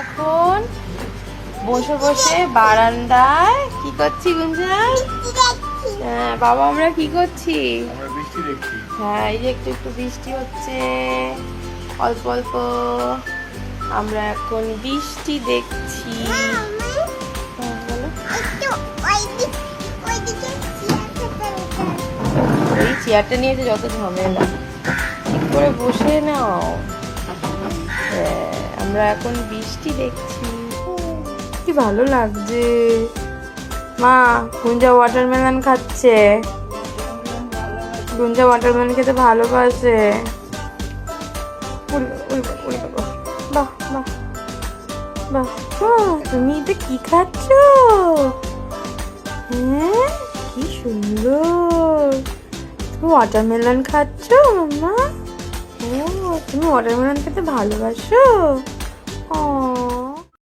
এখন বসে বসে বারান্দায় কি করছি গুঞ্জন? হ্যাঁ বাবা, আমরা কি করছি? আমরা বৃষ্টি দেখছি। হ্যাঁ, এই যে একটু একটু বৃষ্টি হচ্ছে, অল্প অল্প। আমরা এখন বৃষ্টি দেখছি। হ্যাঁ, বলো। এই চেয়ারটা নিয়ে যে যত ঝামেলা, ঠিক করে বসে নাও। হ্যাঁ, আমরা এখন বৃষ্টি দেখছি। কি ভালো লাগছে। মা, গুঞ্জা ওয়াটারমেলন খাচ্ছে। গুঞ্জা ওয়াটারমেলন খেতে ভালোবাসে। বাহ বাহ বাহ, তুমি এটা কি খাচ্ছ? হ্যাঁ, কি সুন্দর। তুমি ওয়াটারমেলন খাচ্ছ মাম্মা? ও, তুমি ওয়াটারমেলন খেতে ভালোবাসো? ও